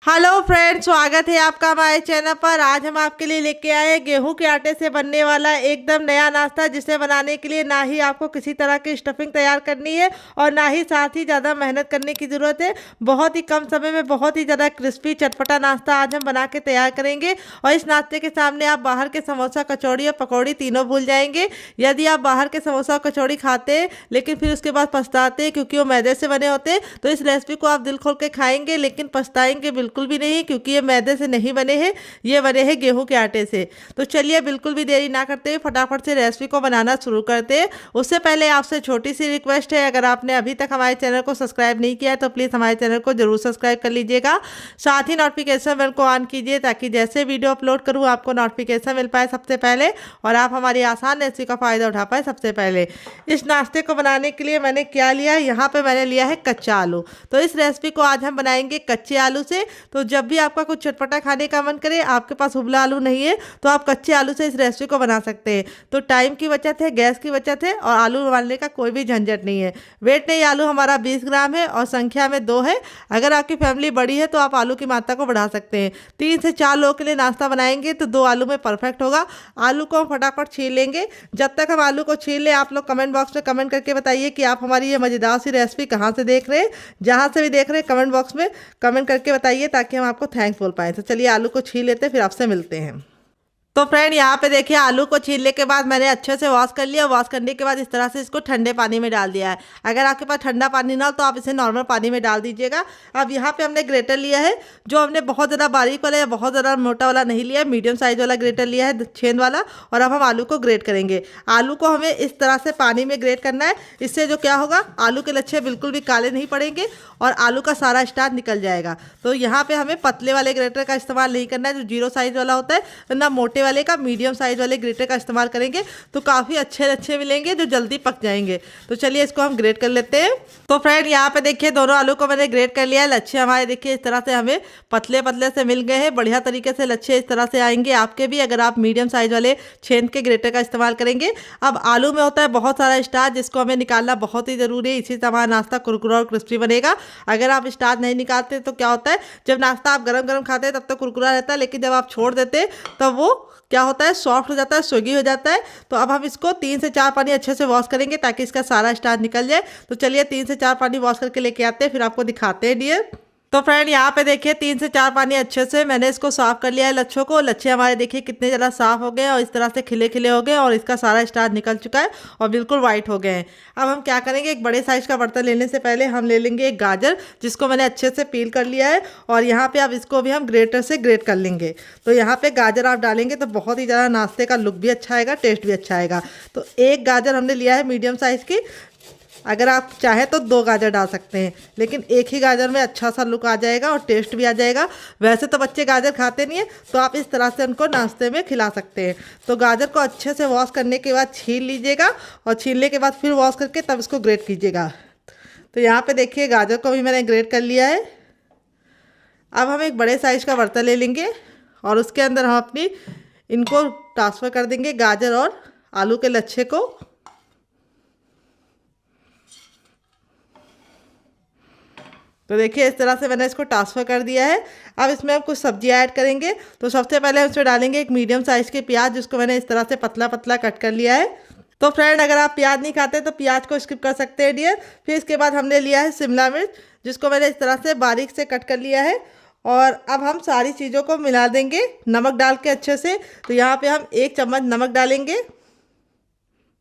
Hello friends, स्वागत है आपका हमारे चैनल पर। आज हम आपके लिए लेके आए हैं गेहूं के आटे से बनने वाला एकदम नया नाश्ता, जिसे बनाने के लिए ना ही आपको किसी तरह की स्टफिंग तैयार करनी है और ना ही साथ ही ज़्यादा मेहनत करने की ज़रूरत है। बहुत ही कम समय में बहुत ही ज़्यादा क्रिस्पी चटपटा नाश्ता आज हम बना के तैयार करेंगे। और इस नाश्ते के सामने आप बाहर के समोसा, कचौड़ी और पकौड़ी तीनों भूल जाएंगे। यदि आप बाहर के समोसा और कचौड़ी खाते हैं लेकिन फिर उसके बाद पछताते हैं क्योंकि वो मैदे से बने होते हैं, तो इस रेसिपी को आप दिल खोल के खाएंगे लेकिन पछताएंगे बिल्कुल भी नहीं, क्योंकि ये मैदे से नहीं बने हैं, ये बने हैं गेहूं के आटे से। तो चलिए बिल्कुल भी देरी ना करते हुए फटाफट से रेसिपी को बनाना शुरू करते हैं। उससे पहले आपसे छोटी सी रिक्वेस्ट है, अगर आपने अभी तक हमारे चैनल को सब्सक्राइब नहीं किया है तो प्लीज़ हमारे चैनल को जरूर सब्सक्राइब कर लीजिएगा। साथ ही नोटिफिकेशन बेल को ऑन कीजिए ताकि जैसे वीडियो अपलोड करूँ आपको नोटिफिकेशन मिल पाए सबसे पहले और आप हमारी आसान रेसिपी का फ़ायदा उठा पाए सबसे पहले। इस नाश्ते को बनाने के लिए मैंने क्या लिया है, यहाँ पे मैंने लिया है कच्चा आलू। तो इस रेसिपी को आज हम बनाएंगे कच्चे आलू से। तो जब भी आपका कुछ चटपटा खाने का मन करे, आपके पास उबला आलू नहीं है, तो आप कच्चे आलू से इस रेसिपी को बना सकते हैं। तो टाइम की बचत है, गैस की बचत है और आलू उबालने का कोई भी झंझट नहीं है। वेट नहीं, आलू हमारा 20 ग्राम है और संख्या में 2 है। अगर आपकी फैमिली बड़ी है तो आप आलू की मात्रा को बढ़ा सकते हैं। 3 से 4 लोगों के लिए नाश्ता बनाएंगे तो 2 आलू में परफेक्ट होगा। आलू को हम फटाफट छील लेंगे। जब तक हम आलू को छील लें, आप लोग कमेंट बॉक्स में कमेंट करके बताइए कि आप हमारी ये मज़ेदार सी रेसिपी कहाँ से देख रहे हैं। जहाँ से भी देख रहे हैं कमेंट बॉक्स में कमेंट करके बताइए ताकि हम आपको थैंक्स बोल पाएँ। तो चलिए आलू को छील लेते हैं, फिर आपसे मिलते हैं। तो फ्रेंड, यहाँ पे देखिए आलू को छीलने के बाद मैंने अच्छे से वॉश कर लिया। वॉश करने के बाद इस तरह से इसको ठंडे पानी में डाल दिया है। अगर आपके पास ठंडा पानी ना हो तो आप इसे नॉर्मल पानी में डाल दीजिएगा। अब यहाँ पे हमने ग्रेटर लिया है, जो हमने बहुत ज़्यादा बारीक वाला या बहुत ज़्यादा मोटा वाला नहीं लिया है, मीडियम साइज वाला ग्रेटर लिया है, छेद वाला। और अब हम आलू को ग्रेट करेंगे। आलू को हमें इस तरह से पानी में ग्रेट करना है। इससे जो क्या होगा, आलू के लच्छे बिल्कुल भी काले नहीं पड़ेंगे और आलू का सारा स्टार्च निकल जाएगा। तो यहाँ पे हमें पतले वाले ग्रेटर का इस्तेमाल नहीं करना है, जो 0 साइज वाला होता है, ना मोटे वाले का, मीडियम साइज वाले ग्रेटर का इस्तेमाल करेंगे तो काफ़ी अच्छे लच्छे मिलेंगे जो जल्दी पक जाएंगे। तो चलिए इसको हम ग्रेट कर लेते हैं। तो फ्रेंड, यहाँ पे देखिए दोनों आलू को मैंने ग्रेट कर लिया है। लच्छे हमारे देखिए इस तरह से हमें पतले पतले से मिल गए हैं। बढ़िया तरीके से लच्छे इस तरह से आएंगे आपके भी, अगर आप मीडियम साइज वाले छेद के ग्रेटर का इस्तेमाल करेंगे। अब आलू में होता है बहुत सारा स्टार्च, जिसको हमें निकालना बहुत ही ज़रूरी है। इसी से हमारा नाश्ता कुरकुरा और क्रिस्पी बनेगा। अगर आप स्टार्च नहीं निकालते तो क्या होता है, जब नाश्ता आप गरम गरम खाते हैं तब तक कुरकुरा रहता है, लेकिन जब आप छोड़ देते हैं तब वो क्या होता है, सॉफ्ट हो जाता है, सोगी हो जाता है। तो अब हम इसको 3 से 4 पानी अच्छे से वॉश करेंगे ताकि इसका सारा स्टार्च निकल जाए। तो चलिए 3 से 4 पानी वॉश करके लेके आते हैं, फिर आपको दिखाते हैं डियर। तो फ्रेंड, यहाँ पे देखिए 3 से 4 पानी अच्छे से मैंने इसको साफ कर लिया है लच्छों को। लच्छे हमारे देखिए कितने ज़्यादा साफ हो गए और इस तरह से खिले खिले हो गए और इसका सारा स्टार्च निकल चुका है और बिल्कुल वाइट हो गए हैं। अब हम क्या करेंगे, एक बड़े साइज का बर्तन लेने से पहले हम ले लेंगे एक गाजर, जिसको मैंने अच्छे से पील कर लिया है। और यहाँ पे अब इसको भी हम ग्रेटर से ग्रेट कर लेंगे। तो यहाँ पे गाजर आप डालेंगे तो बहुत ही ज़्यादा नाश्ते का लुक भी अच्छा आएगा, टेस्ट भी अच्छा आएगा। तो एक गाजर हमने लिया है मीडियम साइज़ की। अगर आप चाहें तो 2 गाजर डाल सकते हैं, लेकिन एक ही गाजर में अच्छा सा लुक आ जाएगा और टेस्ट भी आ जाएगा। वैसे तो बच्चे गाजर खाते नहीं है, तो आप इस तरह से उनको नाश्ते में खिला सकते हैं। तो गाजर को अच्छे से वॉश करने के बाद छील लीजिएगा और छीलने के बाद फिर वॉश करके तब इसको ग्रेट कीजिएगा। तो यहाँ पे देखिए गाजर को भी मैंने ग्रेट कर लिया है। अब हम एक बड़े साइज़ का बर्तन ले लेंगे और उसके अंदर हम अपनी इनको ट्रांसफ़र कर देंगे, गाजर और आलू के लच्छे को। तो देखिए इस तरह से मैंने इसको ट्रांसफ़र कर दिया है। अब इसमें हम कुछ सब्जियां ऐड करेंगे। तो सबसे पहले हम इसमें डालेंगे एक मीडियम साइज़ के प्याज, जिसको मैंने इस तरह से पतला पतला कट कर लिया है। तो फ्रेंड, अगर आप प्याज नहीं खाते तो प्याज को स्किप कर सकते हैं डियर। फिर इसके बाद हमने लिया है शिमला मिर्च, जिसको मैंने इस तरह से बारीक से कट कर लिया है। और अब हम सारी चीज़ों को मिला देंगे नमक डाल के अच्छे से। तो यहाँ पर हम 1 चम्मच नमक डालेंगे,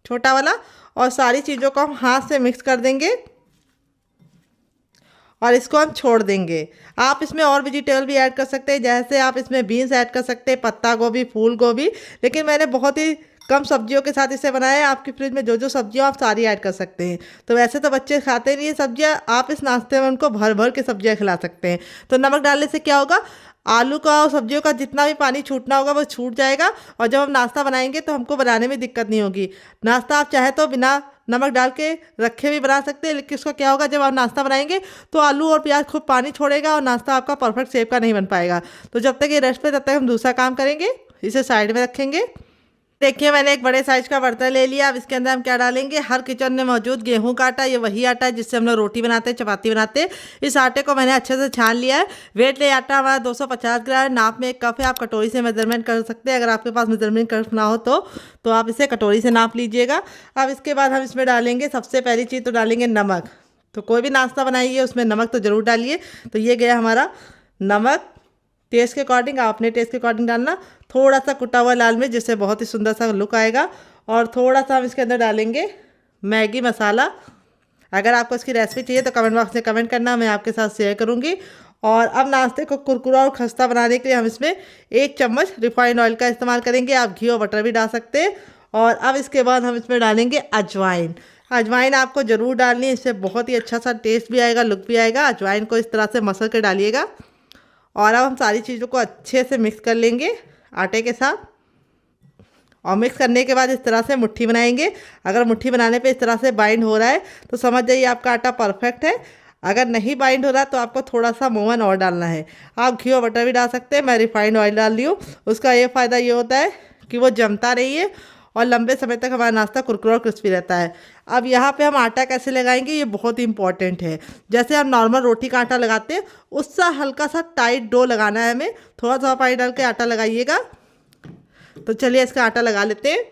छोटा वाला, और सारी चीज़ों को हम हाथ से मिक्स कर देंगे और इसको हम छोड़ देंगे। आप इसमें और वेजिटेबल भी ऐड कर सकते हैं, जैसे आप इसमें बीन्स ऐड कर सकते हैं, पत्ता गोभी, फूल गोभी। लेकिन मैंने बहुत ही कम सब्जियों के साथ इसे बनाया है। आपकी फ्रिज में जो जो सब्जियां आप सारी ऐड कर सकते हैं। तो वैसे तो बच्चे खाते नहीं है सब्जियां, आप इस नाश्ते में उनको भर भर के सब्जियां खिला सकते हैं। तो नमक डालने से क्या होगा, आलू का और सब्जियों का जितना भी पानी छूटना होगा वो छूट जाएगा और जब हम नाश्ता बनाएंगे तो हमको बनाने में दिक्कत नहीं होगी। नाश्ता आप चाहे तो बिना नमक डाल के रखे भी बना सकते हैं, लेकिन इसको क्या होगा, जब आप नाश्ता बनाएंगे तो आलू और प्याज खूब पानी छोड़ेगा और नाश्ता आपका परफेक्ट शेप का नहीं बन पाएगा। तो जब तक ये रेस्ट पे, तब तक हम दूसरा काम करेंगे, इसे साइड में रखेंगे। देखिए मैंने एक बड़े साइज का बर्तन ले लिया। अब इसके अंदर हम क्या डालेंगे, हर किचन में मौजूद गेहूं का आटा। ये वही आटा है जिससे हम लोग रोटी बनाते हैं, चपाती बनाते हैं। इस आटे को मैंने अच्छे से छान लिया है। वेट ले आटा हमारा 250 ग्राम है। नाप में 1 कप है। आप कटोरी से मेजरमेंट कर सकते हैं। अगर आपके पास मेजरमेंट कप ना हो तो आप इसे कटोरी से नाप लीजिएगा। अब इसके बाद हम इसमें डालेंगे, सबसे पहली चीज़ तो डालेंगे नमक। तो कोई भी नाश्ता बनाइए उसमें नमक तो ज़रूर डालिए। तो ये गया हमारा नमक। टेस्ट के अकॉर्डिंग, आप अपने टेस्ट के अकॉर्डिंग डालना। थोड़ा सा कुटा हुआ लाल मिर्च, जिससे बहुत ही सुंदर सा लुक आएगा। और थोड़ा सा हम इसके अंदर डालेंगे मैगी मसाला। अगर आपको इसकी रेसिपी चाहिए तो कमेंट बॉक्स में कमेंट करना, मैं आपके साथ शेयर करूंगी। और अब नाश्ते को कुरकुरा और खस्ता बनाने के लिए हम इसमें 1 चम्मच रिफाइंड ऑयल का इस्तेमाल करेंगे। आप घी और बटर भी डाल सकते हैं। और अब इसके बाद हम इसमें डालेंगे अजवाइन। अजवाइन आपको ज़रूर डालनी है, इससे बहुत ही अच्छा सा टेस्ट भी आएगा, लुक भी आएगा। अजवाइन को इस तरह से मसल कर डालिएगा। और अब हम सारी चीज़ों को अच्छे से मिक्स कर लेंगे आटे के साथ। और मिक्स करने के बाद इस तरह से मुट्ठी बनाएंगे। अगर मुट्ठी बनाने पे इस तरह से बाइंड हो रहा है तो समझ जाइए आपका आटा परफेक्ट है। अगर नहीं बाइंड हो रहा तो आपको थोड़ा सा मोवन और डालना है। आप घी और बटर भी डाल सकते हैं। मैं रिफाइंड ऑयल डाल रही हूँ। उसका ये फ़ायदा ये होता है कि वो जमता नहीं है और लंबे समय तक हमारा नाश्ता कुरकुरा और क्रिस्पी रहता है। अब यहाँ पे हम आटा कैसे लगाएंगे, ये बहुत ही इंपॉर्टेंट है। जैसे हम नॉर्मल रोटी का आटा लगाते हैं उससे हल्का सा टाइट डो लगाना है हमें। थोड़ा सा पानी डाल के आटा लगाइएगा। तो चलिए इसका आटा लगा लेते हैं।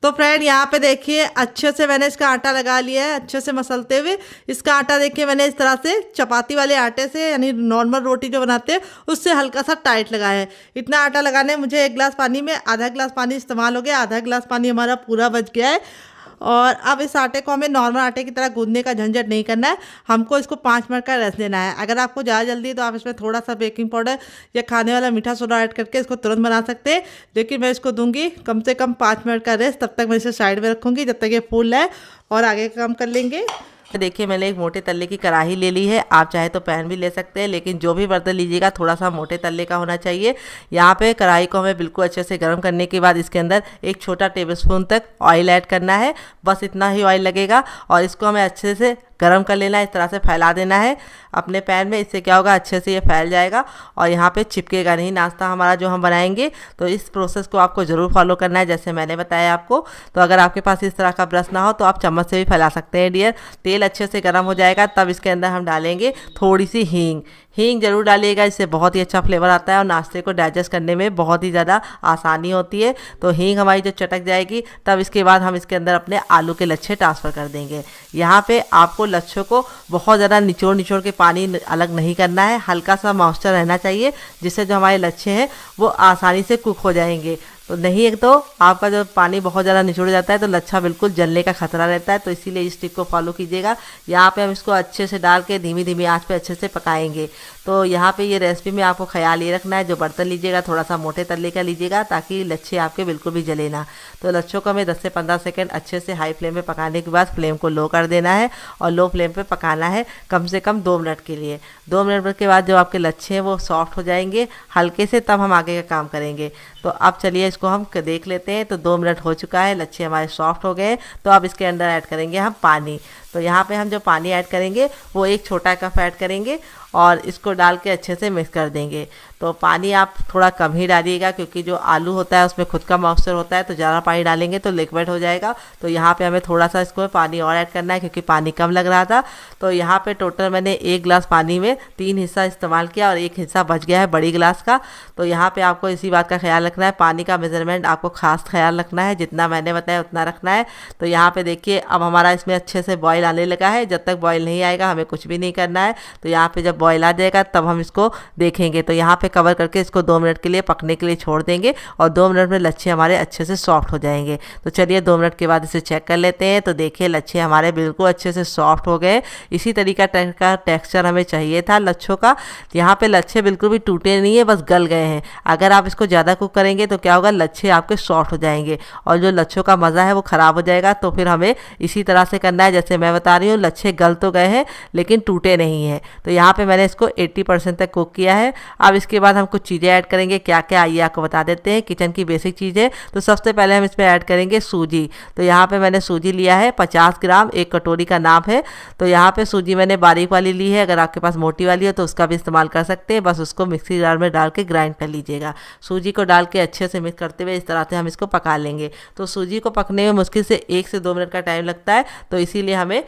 तो फ्रेंड यहाँ पे देखिए अच्छे से मैंने इसका आटा लगा लिया है, अच्छे से मसलते हुए। इसका आटा देखिए मैंने इस तरह से चपाती वाले आटे से, यानी नॉर्मल रोटी जो बनाते हैं उससे हल्का सा टाइट लगाया है। इतना आटा लगाने मुझे 1 गिलास पानी में आधा गिलास पानी इस्तेमाल हो गया। आधा गिलास पानी हमारा पूरा बच गया है। और अब इस आटे को हमें नॉर्मल आटे की तरह गूंदने का झंझट नहीं करना है। हमको इसको 5 मिनट का रेस्ट देना है। अगर आपको ज़्यादा जल्दी है तो आप इसमें थोड़ा सा बेकिंग पाउडर या खाने वाला मीठा सोडा ऐड करके इसको तुरंत बना सकते हैं। लेकिन मैं इसको दूंगी कम से कम 5 मिनट का रेस्ट। तब तक मैं इसे साइड में रखूँगी जब तक ये फूल है और आगे का काम कर लेंगे। देखिए मैंने एक मोटे तल्ले की कढ़ाई ले ली है। आप चाहे तो पैन भी ले सकते हैं, लेकिन जो भी बर्तन लीजिएगा थोड़ा सा मोटे तल्ले का होना चाहिए। यहाँ पे कढ़ाई को हमें बिल्कुल अच्छे से गर्म करने के बाद इसके अंदर 1 छोटा टेबलस्पून तक ऑयल ऐड करना है। बस इतना ही ऑयल लगेगा और इसको हमें अच्छे से गरम कर लेना है। इस तरह से फैला देना है अपने पैन में। इससे क्या होगा, अच्छे से ये फैल जाएगा और यहाँ पे चिपकेगा नहीं नाश्ता हमारा जो हम बनाएंगे। तो इस प्रोसेस को आपको ज़रूर फॉलो करना है जैसे मैंने बताया आपको। तो अगर आपके पास इस तरह का ब्रश ना हो तो आप चम्मच से भी फैला सकते हैं डियर। तेल अच्छे से गर्म हो जाएगा तब इसके अंदर हम डालेंगे थोड़ी सी हींग। हींग जरूर डालिएगा, इससे बहुत ही अच्छा फ्लेवर आता है और नाश्ते को डाइजेस्ट करने में बहुत ही ज़्यादा आसानी होती है। तो हींग हमारी जो चटक जाएगी तब इसके बाद हम इसके अंदर अपने आलू के लच्छे ट्रांसफ़र कर देंगे। यहाँ पे आपको लच्छों को बहुत ज़्यादा निचोड़ के पानी अलग नहीं करना है। हल्का सा मॉइस्चर रहना चाहिए जिससे जो हमारे लच्छे हैं वो आसानी से कुक हो जाएंगे। तो नहीं एक तो आपका जब पानी बहुत ज़्यादा निचोड़ जाता है तो लच्छा बिल्कुल जलने का खतरा रहता है। तो इसीलिए इस टिप को फॉलो कीजिएगा। यहाँ पे हम इसको अच्छे से डाल के धीमी धीमी आंच पे अच्छे से पकाएंगे। तो यहाँ पे ये रेसिपी में आपको ख्याल ये रखना है, जो बर्तन लीजिएगा थोड़ा सा मोटे तल्ले का लीजिएगा ताकि लच्छे आपके बिल्कुल भी जले ना। तो लच्छों को हमें 10 से 15 सेकेंड अच्छे से हाई फ्लेम पे पकाने के बाद फ्लेम को लो कर देना है और लो फ्लेम पे पकाना है कम से कम 2 मिनट के लिए। 2 मिनट के बाद जो आपके लच्छे हैं वो सॉफ्ट हो जाएंगे हल्के से, तब हम आगे का काम करेंगे। तो अब चलिए इसको हम देख लेते हैं। तो 2 मिनट हो चुका है, लच्छे हमारे सॉफ्ट हो गए। तो अब इसके अंदर ऐड करेंगे हम पानी। तो यहाँ पे हम जो पानी ऐड करेंगे वो 1 छोटा कप ऐड करेंगे और इसको डाल के अच्छे से मिक्स कर देंगे। तो पानी आप थोड़ा कम ही डालिएगा क्योंकि जो आलू होता है उसमें खुद का मॉइस्चर होता है। तो ज़्यादा पानी डालेंगे तो लिक्विड हो जाएगा। तो यहाँ पे हमें थोड़ा सा इसको पानी और ऐड करना है क्योंकि पानी कम लग रहा था। तो यहाँ पे टोटल मैंने 1 गिलास पानी में 3 हिस्सा इस्तेमाल किया और 1 हिस्सा बच गया है बड़ी गिलास का। तो यहाँ पे आपको इसी बात का ख्याल रखना है, पानी का मेजरमेंट आपको खास ख्याल रखना है, जितना मैंने बताया उतना रखना है। तो यहाँ पे देखिए अब हमारा इसमें अच्छे से बॉयल आने लगा है। जब तक बॉयल नहीं आएगा हमें कुछ भी नहीं करना है। तो यहाँ पे जब बॉयल आ जाएगा तब हम इसको देखेंगे। तो यहाँ पे कवर करके इसको 2 मिनट के लिए पकने के लिए छोड़ देंगे और 2 मिनट में लच्छे हमारे अच्छे से सॉफ्ट हो जाएंगे। तो चलिए 2 मिनट के बाद इसे चेक कर लेते हैं। तो देखिए लच्छे हमारे बिल्कुल अच्छे से सॉफ्ट हो गए। इसी तरीका का टेक्सचर हमें चाहिए था लच्छों का। यहाँ पे लच्छे बिल्कुल भी टूटे नहीं है, बस गल गए हैं। अगर आप इसको ज़्यादा कुक करेंगे तो क्या होगा, लच्छे आपके सॉफ्ट हो जाएंगे और जो लच्छों का मज़ा है वो ख़राब हो जाएगा। तो फिर हमें इसी तरह से करना है जैसे मैं मैं बता रही हूँ लच्छे गल तो गए हैं लेकिन टूटे नहीं हैं। तो यहाँ पे मैंने इसको 80% तक कुक किया है। अब इसके बाद हम कुछ चीज़ें ऐड करेंगे, क्या क्या आइए आपको बता देते हैं। किचन की बेसिक चीज़ें, तो सबसे पहले हम इसमें ऐड करेंगे सूजी। तो यहाँ पे मैंने सूजी लिया है 50 ग्राम, एक कटोरी का नाप है। तो यहाँ पे सूजी मैंने बारीक वाली ली है, अगर आपके पास मोटी वाली हो तो उसका भी इस्तेमाल कर सकते हैं। बस उसको मिक्सी जार में डाल के ग्राइंड कर लीजिएगा। सूजी को डाल के अच्छे से मिक्स करते हुए इस तरह से हम इसको पका लेंगे। तो सूजी को पकने में मुश्किल से 1 से 2 मिनट का टाइम लगता है, तो इसीलिए हमें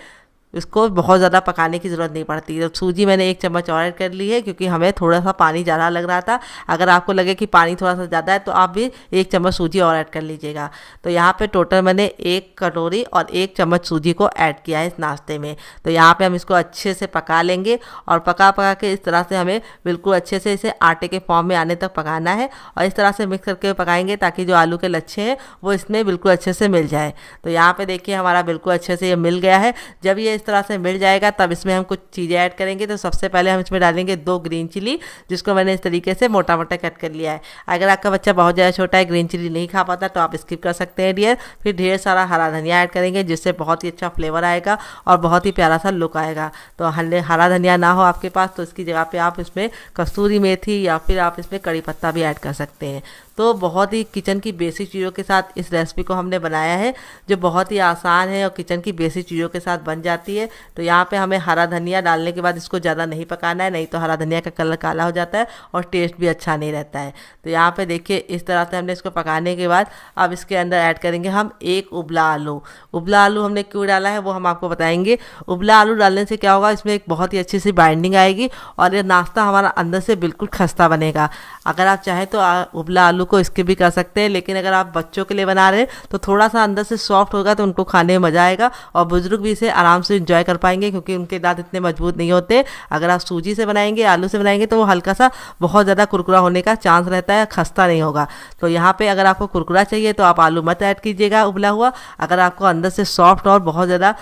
इसको बहुत ज़्यादा पकाने की ज़रूरत नहीं पड़ती। तो सूजी मैंने 1 चम्मच और ऐड कर ली है, क्योंकि हमें थोड़ा सा पानी ज़्यादा लग रहा था। अगर आपको लगे कि पानी थोड़ा सा ज़्यादा है तो आप भी 1 चम्मच सूजी और ऐड कर लीजिएगा। तो यहाँ पे टोटल मैंने 1 कटोरी और 1 चम्मच सूजी को ऐड किया है इस नाश्ते में। तो यहाँ पे हम इसको अच्छे से पका लेंगे और पका के इस तरह से हमें बिल्कुल अच्छे से इसे आटे के फॉर्म में आने तक पकाना है। और इस तरह से मिक्स करके पकाएंगे ताकि जो आलू के लच्छे हैं वो इसमें बिल्कुल अच्छे से मिल जाए। तो यहाँ पे देखिए हमारा बिल्कुल अच्छे से ये मिल गया है। जब ये इस तरह से मिल जाएगा तब इसमें हम कुछ चीज़ें ऐड करेंगे। तो सबसे पहले हम इसमें डालेंगे 2 ग्रीन चिली, जिसको मैंने इस तरीके से मोटा मोटा कट कर लिया है। अगर आपका बच्चा बहुत ज़्यादा छोटा है, ग्रीन चिली नहीं खा पाता, तो आप स्किप कर सकते हैं डियर। फिर ढेर सारा हरा धनिया ऐड करेंगे, जिससे बहुत ही अच्छा फ्लेवर आएगा और बहुत ही प्यारा सा लुक आएगा। तो हरा धनिया ना हो आपके पास तो इसकी जगह पे आप इसमें कसूरी मेथी या फिर आप इसमें कड़ी पत्ता भी ऐड कर सकते हैं। तो बहुत ही किचन की बेसिक चीज़ों के साथ इस रेसिपी को हमने बनाया है, जो बहुत ही आसान है और किचन की बेसिक चीज़ों के साथ बन जाती है। तो यहाँ पे हमें हरा धनिया डालने के बाद इसको ज़्यादा नहीं पकाना है, नहीं तो हरा धनिया का कलर काला हो जाता है और टेस्ट भी अच्छा नहीं रहता है। तो यहाँ पे देखिए इस तरह से हमने इसको पकाने के बाद अब इसके अंदर ऐड करेंगे हम 1 उबला आलू। उबला आलू हमने क्यों डाला है वो हम आपको बताएंगे। उबला आलू डालने से क्या होगा, इसमें एक बहुत ही अच्छी सी बाइंडिंग आएगी और ये नाश्ता हमारा अंदर से बिल्कुल खस्ता बनेगा। अगर आप चाहें तो उबला आलू को स्किप भी कर सकते हैं, लेकिन अगर आप बच्चों के लिए बना रहे हैं तो थोड़ा सा अंदर से सॉफ्ट होगा तो उनको खाने में मज़ा आएगा और बुजुर्ग भी इसे आराम से एंजॉय कर पाएंगे, क्योंकि उनके दांत इतने मजबूत नहीं होते। अगर आप सूजी से बनाएंगे, आलू से बनाएंगे तो वो हल्का सा बहुत ज़्यादा कुरकुरा होने का चांस रहता है, खस्ता नहीं होगा। तो यहाँ पे अगर आपको कुरकुरा चाहिए तो आप आलू मत ऐड कीजिएगा उबला हुआ। अगर आपको अंदर से सॉफ्ट और बहुत ज़्यादा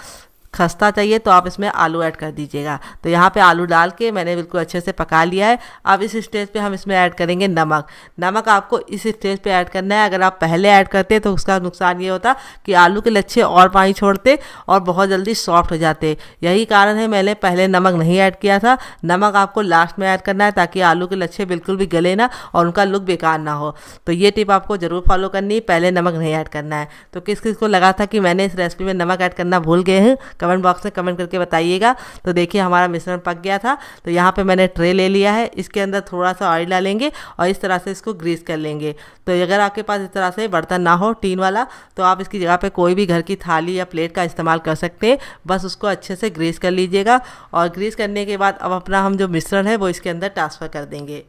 खस्ता चाहिए तो आप इसमें आलू ऐड कर दीजिएगा। तो यहाँ पे आलू डाल के मैंने बिल्कुल अच्छे से पका लिया है। अब इस स्टेज पे हम इसमें ऐड करेंगे नमक। नमक आपको इस स्टेज पे ऐड करना है। अगर आप पहले ऐड करते तो उसका नुकसान ये होता कि आलू के लच्छे और पानी छोड़ते और बहुत जल्दी सॉफ्ट हो जाते। यही कारण है मैंने पहले नमक नहीं ऐड किया था। नमक आपको लास्ट में ऐड करना है ताकि आलू के लच्छे बिल्कुल भी गले ना और उनका लुक बेकार ना हो। तो ये टिप आपको ज़रूर फॉलो करनी है, पहले नमक नहीं ऐड करना है। तो किस किस को लगा था कि मैंने इस रेसिपी में नमक ऐड करना भूल गए हैं, कमेंट बॉक्स में कमेंट करके बताइएगा। तो देखिए हमारा मिश्रण पक गया था। तो यहाँ पे मैंने ट्रे ले लिया है, इसके अंदर थोड़ा सा ऑयल डालेंगे और इस तरह से इसको ग्रीस कर लेंगे। तो अगर आपके पास इस तरह से बर्तन ना हो टीन वाला, तो आप इसकी जगह पे कोई भी घर की थाली या प्लेट का इस्तेमाल कर सकते हैं। बस उसको अच्छे से ग्रीस कर लीजिएगा और ग्रीस करने के बाद अब अपना हम जो मिश्रण है वो इसके अंदर ट्रांसफ़र कर देंगे।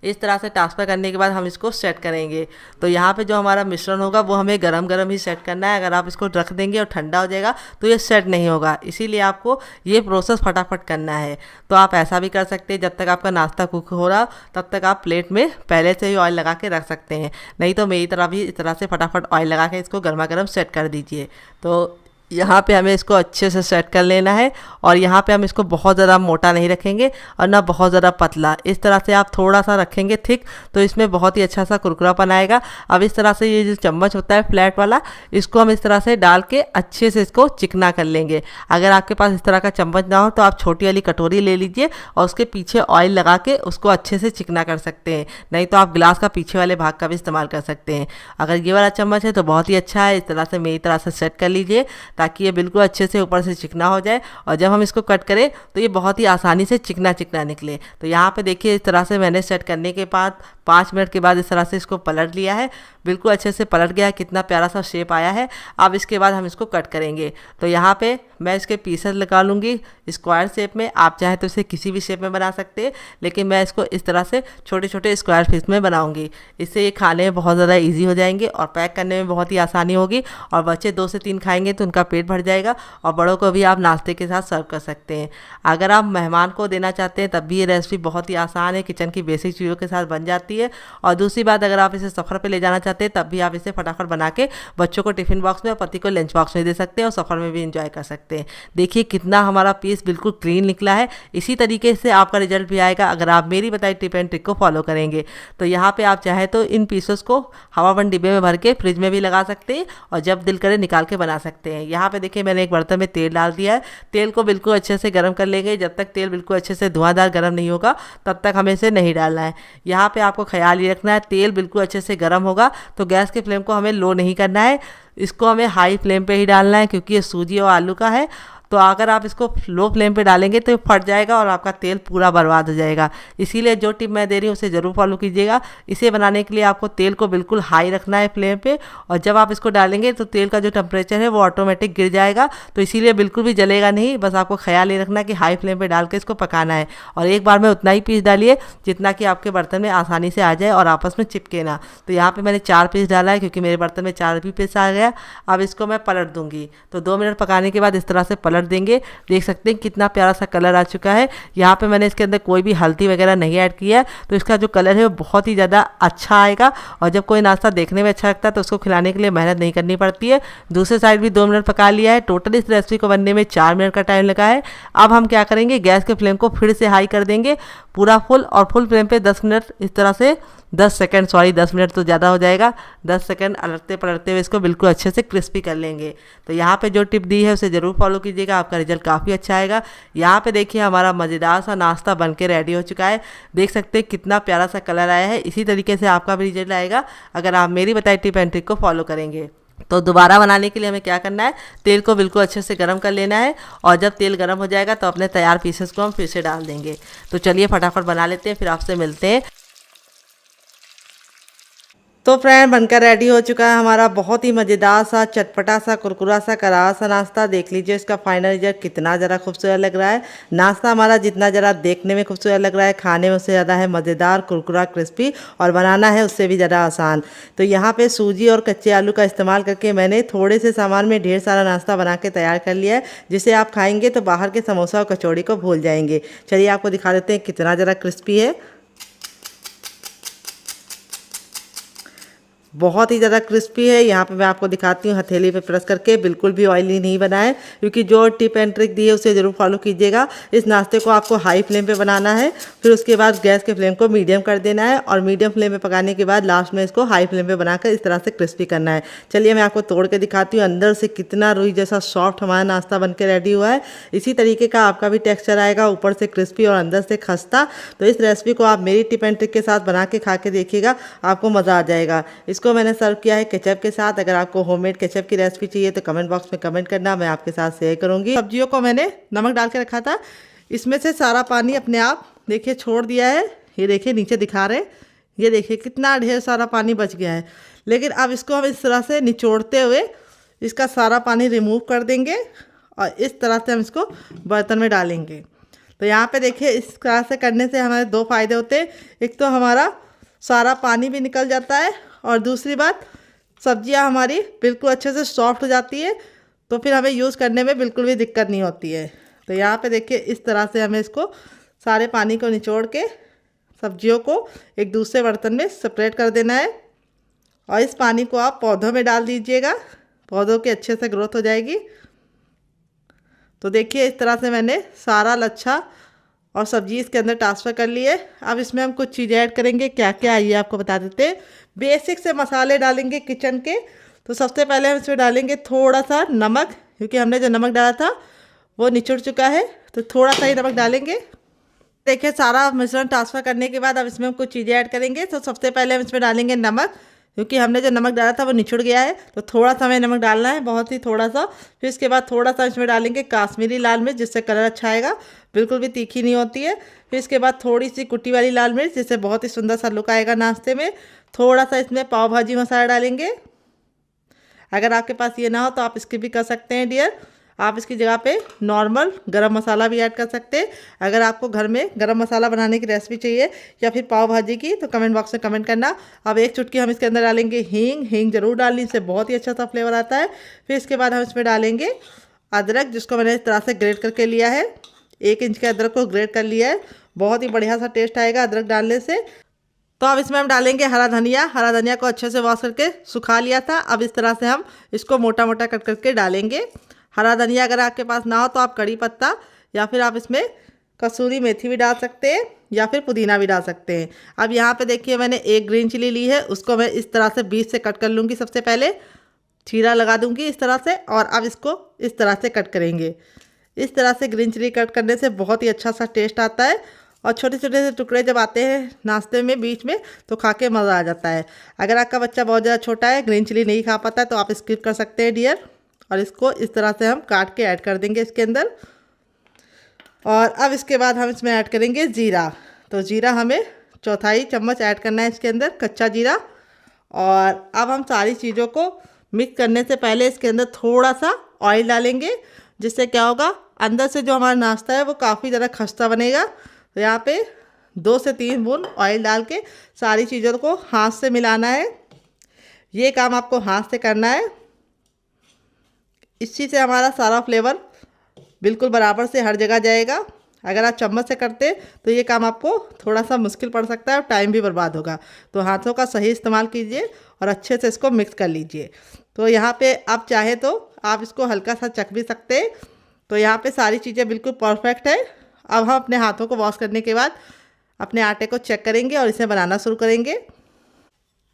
इस तरह से ट्रांसफ़र करने के बाद हम इसको सेट करेंगे। तो यहाँ पे जो हमारा मिश्रण होगा वो हमें गरम गरम ही सेट करना है। अगर आप इसको रख देंगे और ठंडा हो जाएगा तो ये सेट नहीं होगा, इसीलिए आपको ये प्रोसेस फटाफट करना है। तो आप ऐसा भी कर सकते हैं, जब तक आपका नाश्ता कुक हो रहा तब तक आप प्लेट में पहले से ही ऑयल लगा के रख सकते हैं। नहीं तो मेरी तरह भी इस तरह से फटाफट ऑयल लगा के इसको गर्मा गर्म सेट कर दीजिए। तो यहाँ पे हमें इसको अच्छे से सेट कर लेना है और यहाँ पे हम इसको बहुत ज़्यादा मोटा नहीं रखेंगे और ना बहुत ज़्यादा पतला। इस तरह से आप थोड़ा सा रखेंगे थिक, तो इसमें बहुत ही अच्छा सा कुरकुरापन आएगा। अब इस तरह से ये जो चम्मच होता है फ्लैट वाला, इसको हम इस तरह से डाल के अच्छे से इसको चिकना कर लेंगे। अगर आपके पास इस तरह का चम्मच ना हो तो आप छोटी वाली कटोरी ले लीजिए और उसके पीछे ऑयल लगा के उसको अच्छे से चिकना कर सकते हैं। नहीं तो आप गिलास का पीछे वाले भाग का भी इस्तेमाल कर सकते हैं। अगर ये वाला चम्मच है तो बहुत ही अच्छा है। इस तरह से मेरी तरह से सेट कर लीजिए ताकि ये बिल्कुल अच्छे से ऊपर से चिकना हो जाए और जब हम इसको कट करें तो ये बहुत ही आसानी से चिकना चिकना निकले। तो यहाँ पे देखिए इस तरह से मैंने सेट करने के बाद 5 मिनट के बाद इस तरह से इसको पलट लिया है। बिल्कुल अच्छे से पलट गया है, कितना प्यारा सा शेप आया है। अब इसके बाद हम इसको कट करेंगे। तो यहाँ पे मैं इसके पीसेस लगा लूँगी स्क्वायर शेप में। आप चाहे तो इसे किसी भी शेप में बना सकते हैं, लेकिन मैं इसको इस तरह से छोटे छोटे स्क्वायर पीस में बनाऊँगी। इससे ये खाने में बहुत ज़्यादा ईजी हो जाएंगे और पैक करने में बहुत ही आसानी होगी। और बच्चे 2 से 3 खाएंगे तो उनका पेट भर जाएगा और बड़ों को भी आप नाश्ते के साथ सर्व कर सकते हैं। अगर आप मेहमान को देना चाहते हैं तब भी ये रेसिपी बहुत ही आसान है, किचन की बेसिक चीज़ों के साथ बन जाती है। और दूसरी बात, अगर आप इसे सफ़र पे ले जाना चाहते हैं तब भी आप इसे फटाफट बना के बच्चों को टिफ़िन बॉक्स में और पति को लंच बॉक्स में दे सकते हैं और सफ़र में भी एंजॉय कर सकते हैं। देखिए कितना हमारा पीस बिल्कुल क्लीन निकला है। इसी तरीके से आपका रिजल्ट भी आएगा अगर आप मेरी बताई टिप एंड ट्रिक को फॉलो करेंगे। तो यहाँ पर आप चाहे तो इन पीसेस को हवाबंद डिब्बे में भर के फ्रिज में भी लगा सकते हैं और जब दिल करे निकाल के बना सकते हैं। यहाँ यहाँ पे देखिए मैंने एक बर्तन में तेल डाल दिया है। तेल को बिल्कुल अच्छे से गर्म कर लेंगे। जब तक तेल बिल्कुल अच्छे से धुआंधार गर्म नहीं होगा तब तक हमें इसे नहीं डालना है। यहाँ पे आपको ख्याल ये रखना है, तेल बिल्कुल अच्छे से गर्म होगा तो गैस की फ्लेम को हमें लो नहीं करना है, इसको हमें हाई फ्लेम पे ही डालना है, क्योंकि ये सूजी और आलू का है। तो अगर आप इसको लो फ्लेम पे डालेंगे तो ये फट जाएगा और आपका तेल पूरा बर्बाद हो जाएगा। इसीलिए जो टिप मैं दे रही हूँ उसे ज़रूर फॉलो कीजिएगा। इसे बनाने के लिए आपको तेल को बिल्कुल हाई रखना है फ्लेम पे, और जब आप इसको डालेंगे तो तेल का जो टेम्परेचर है वो ऑटोमेटिक गिर जाएगा। तो इसीलिए बिल्कुल भी जलेगा नहीं, बस आपको ख्याल ये रखना कि हाई फ्लेम पर डाल के इसको पकाना है। और एक बार में उतना ही पीस डालिए जितना कि आपके बर्तन में आसानी से आ जाए और आपस में चिपके ना। तो यहाँ पर मैंने 4 पीस डाला है, क्योंकि मेरे बर्तन में 4 भी पीस आ गया। अब इसको मैं पलट दूँगी। तो 2 मिनट पकाने के बाद इस तरह से पलट देंगे। देख सकते हैं कितना प्यारा सा कलर आ चुका है। यहाँ पे मैंने इसके अंदर कोई भी हल्दी वगैरह नहीं ऐड किया है, तो इसका जो कलर है वो बहुत ही ज़्यादा अच्छा आएगा। और जब कोई नाश्ता देखने में अच्छा लगता है तो उसको खिलाने के लिए मेहनत नहीं करनी पड़ती है। दूसरे साइड भी 2 मिनट पका लिया है। टोटल इस रेसिपी को बनने में 4 मिनट का टाइम लगा है। अब हम क्या करेंगे, गैस के फ्लेम को फिर से हाई कर देंगे पूरा फुल, और फुल फ्लेम पे 10 मिनट इस तरह से 10 सेकंड, सॉरी 10 मिनट तो ज़्यादा हो जाएगा, 10 सेकंड अलटते पलटते हुए इसको बिल्कुल अच्छे से क्रिस्पी कर लेंगे। तो यहाँ पे जो टिप दी है उसे ज़रूर फॉलो कीजिएगा, आपका रिजल्ट काफ़ी अच्छा आएगा। यहाँ पे देखिए हमारा मज़ेदार सा नाश्ता बन के रेडी हो चुका है। देख सकते हैं कितना प्यारा सा कलर आया है। इसी तरीके से आपका भी रिजल्ट आएगा अगर आप मेरी बताई टिप एंड ट्रिक को फॉलो करेंगे। तो दोबारा बनाने के लिए हमें क्या करना है, तेल को बिल्कुल अच्छे से गर्म कर लेना है, और जब तेल गर्म हो जाएगा तो अपने तैयार पीसेस को हम फिर से डाल देंगे। तो चलिए फटाफट बना लेते हैं, फिर आपसे मिलते हैं। तो फ्रेंड बनकर रेडी हो चुका है हमारा बहुत ही मज़ेदार सा, चटपटा सा, कुरकुरा सा, करारा सा नाश्ता। देख लीजिए इसका फाइनल रिजल्ट कितना ज़रा खूबसूरत लग रहा है। नाश्ता हमारा जितना ज़रा देखने में खूबसूरत लग रहा है, खाने में उससे ज़्यादा है मज़ेदार, कुरकुरा, क्रिस्पी, और बनाना है उससे भी ज़्यादा आसान। तो यहाँ पे सूजी और कच्चे आलू का इस्तेमाल करके मैंने थोड़े से सामान में ढेर सारा नाश्ता बना के तैयार कर लिया है, जिसे आप खाएँगे तो बाहर के समोसा और कचौड़ी को भूल जाएंगे। चलिए आपको दिखा देते हैं कितना ज़रा क्रिस्पी है। बहुत ही ज़्यादा क्रिस्पी है। यहाँ पे मैं आपको दिखाती हूँ हथेली पे प्रेस करके, बिल्कुल भी ऑयली नहीं बना है, क्योंकि जो टिप एंड ट्रिक दी है उसे ज़रूर फॉलो कीजिएगा। इस नाश्ते को आपको हाई फ्लेम पे बनाना है, फिर उसके बाद गैस के फ्लेम को मीडियम कर देना है, और मीडियम फ्लेम पे पकाने के बाद लास्ट में इसको हाई फ्लेम पे बनाकर इस तरह से क्रिस्पी करना है। चलिए मैं आपको तोड़ के दिखाती हूँ अंदर से कितना रुई जैसा सॉफ्ट हमारा नाश्ता बन के रेडी हुआ है। इसी तरीके का आपका भी टेक्स्चर आएगा, ऊपर से क्रिस्पी और अंदर से खस्ता। तो इस रेसिपी को आप मेरी टिप एंड ट्रिक के साथ बना के खा के देखिएगा, आपको मज़ा आ जाएगा। इसको मैंने सर्व किया है केचप के साथ। अगर आपको होममेड केचप की रेसिपी चाहिए तो कमेंट बॉक्स में कमेंट करना, मैं आपके साथ शेयर करूंगी। सब्जियों को मैंने नमक डाल के रखा था, इसमें से सारा पानी अपने आप देखिए छोड़ दिया है। ये देखिए नीचे दिखा रहे, ये देखिए कितना ढेर सारा पानी बच गया है। लेकिन अब इसको हम इस तरह से निचोड़ते हुए इसका सारा पानी रिमूव कर देंगे, और इस तरह से हम इसको बर्तन में डालेंगे। तो यहाँ पे देखिए इस तरह से करने से हमारे 2 फ़ायदे होते हैं। एक तो हमारा सारा पानी भी निकल जाता है, और दूसरी बात सब्जियां हमारी बिल्कुल अच्छे से सॉफ्ट हो जाती है, तो फिर हमें यूज़ करने में बिल्कुल भी दिक्कत नहीं होती है। तो यहाँ पे देखिए इस तरह से हमें इसको सारे पानी को निचोड़ के सब्जियों को एक दूसरे बर्तन में सेपरेट कर देना है, और इस पानी को आप पौधों में डाल दीजिएगा, पौधों की अच्छे से ग्रोथ हो जाएगी। तो देखिए इस तरह से मैंने सारा लच्छा और सब्जी इसके अंदर ट्रांसफ़र कर लिए। अब इसमें हम कुछ चीज़ें ऐड करेंगे, क्या क्या आइए आपको बता देते हैं। बेसिक से मसाले डालेंगे किचन के। तो सबसे पहले हम इसमें डालेंगे थोड़ा सा नमक, क्योंकि हमने जो नमक डाला था वो निचुड़ चुका है, तो थोड़ा सा ही नमक डालेंगे। देखिए सारा मिश्रण ट्रांसफ़र करने के बाद अब इसमें हम कुछ चीज़ें ऐड करेंगे। तो सबसे पहले हम इसमें डालेंगे नमक, क्योंकि हमने जो नमक डाला था वो निचुड़ गया है, तो थोड़ा सा हमें नमक डालना है, बहुत ही थोड़ा सा। फिर इसके बाद थोड़ा सा इसमें डालेंगे काश्मीरी लाल मिर्च, जिससे कलर अच्छा आएगा, बिल्कुल भी तीखी नहीं होती है। फिर इसके बाद थोड़ी सी कुटी वाली लाल मिर्च, जिससे बहुत ही सुंदर सा लुक आएगा नाश्ते में। थोड़ा सा इसमें पाव भाजी मसाला डालेंगे। अगर आपके पास ये ना हो तो आप स्किप भी कर सकते हैं डियर, आप इसकी जगह पे नॉर्मल गरम मसाला भी ऐड कर सकते हैं। अगर आपको घर में गरम मसाला बनाने की रेसिपी चाहिए या फिर पाव भाजी की, तो कमेंट बॉक्स में कमेंट करना। अब 1 चुटकी हम इसके अंदर डालेंगे हींग। हींग जरूर डालनी, इससे बहुत ही अच्छा सा फ्लेवर आता है। फिर इसके बाद हम इसमें डालेंगे अदरक, जिसको मैंने इस तरह से ग्रेट करके लिया है। 1 इंच के अदरक को ग्रेट कर लिया है, बहुत ही बढ़िया सा टेस्ट आएगा अदरक डालने से। तो अब इसमें हम डालेंगे हरा धनिया। हरा धनिया को अच्छे से वॉश करके सुखा लिया था। अब इस तरह से हम इसको मोटा मोटा कट करके डालेंगे। हरा धनिया अगर आपके पास ना हो तो आप कड़ी पत्ता या फिर आप इसमें कसूरी मेथी भी डाल सकते हैं, या फिर पुदीना भी डाल सकते हैं। अब यहाँ पे देखिए मैंने 1 ग्रीन चिली ली है, उसको मैं इस तरह से बीच से कट कर लूँगी सबसे पहले। चीरा लगा दूंगी इस तरह से। और अब इसको इस तरह से कट करेंगे। इस तरह से ग्रीन चिली कट करने से बहुत ही अच्छा सा टेस्ट आता है। और छोटे छोटे से टुकड़े जब आते हैं नाश्ते में बीच में तो खा के मज़ा आ जाता है। अगर आपका बच्चा बहुत ज़्यादा छोटा है, ग्रीन चिली नहीं खा पाता है, तो आप स्किप कर सकते हैं डियर। और इसको इस तरह से हम काट के ऐड कर देंगे इसके अंदर। और अब इसके बाद हम इसमें ऐड करेंगे ज़ीरा। तो ज़ीरा हमें 1/4 चम्मच ऐड करना है इसके अंदर, कच्चा ज़ीरा। और अब हम सारी चीज़ों को मिक्स करने से पहले इसके अंदर थोड़ा सा ऑयल डालेंगे, जिससे क्या होगा, अंदर से जो हमारा नाश्ता है वो काफ़ी ज़्यादा खस्ता बनेगा। तो यहाँ पे 2 से 3 बूंद ऑयल डाल के सारी चीज़ों को हाथ से मिलाना है। ये काम आपको हाथ से करना है। इसी से हमारा सारा फ्लेवर बिल्कुल बराबर से हर जगह जाएगा। अगर आप चम्मच से करते तो ये काम आपको थोड़ा सा मुश्किल पड़ सकता है और टाइम भी बर्बाद होगा। तो हाथों का सही इस्तेमाल कीजिए और अच्छे से इसको मिक्स कर लीजिए। तो यहाँ पे आप चाहे तो आप इसको हल्का सा चख भी सकते हैं। तो यहाँ पे सारी चीज़ें बिल्कुल परफेक्ट है। अब हम अपने हाथों को वॉश करने के बाद अपने आटे को चेक करेंगे और इसे बनाना शुरू करेंगे।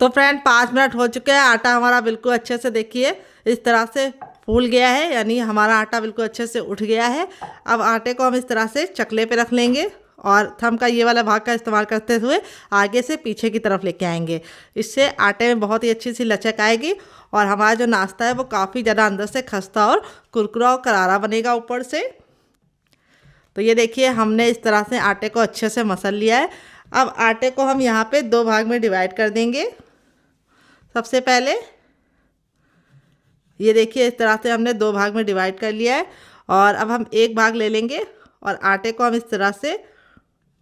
तो फ्रेंड 5 मिनट हो चुके हैं। आटा हमारा बिल्कुल अच्छे से देखिए इस तरह से फूल गया है, यानी हमारा आटा बिल्कुल अच्छे से उठ गया है। अब आटे को हम इस तरह से चकले पे रख लेंगे और थंब का ये वाला भाग का इस्तेमाल करते हुए आगे से पीछे की तरफ लेके आएंगे। इससे आटे में बहुत ही अच्छी सी लचक आएगी और हमारा जो नाश्ता है वो काफ़ी ज़्यादा अंदर से खस्ता और कुरकुरा और करारा बनेगा ऊपर से। तो ये देखिए हमने इस तरह से आटे को अच्छे से मसल लिया है। अब आटे को हम यहाँ पे 2 भाग में डिवाइड कर देंगे। सबसे पहले ये देखिए इस तरह से हमने 2 भाग में डिवाइड कर लिया है। और अब हम एक भाग ले लेंगे और आटे को हम इस तरह से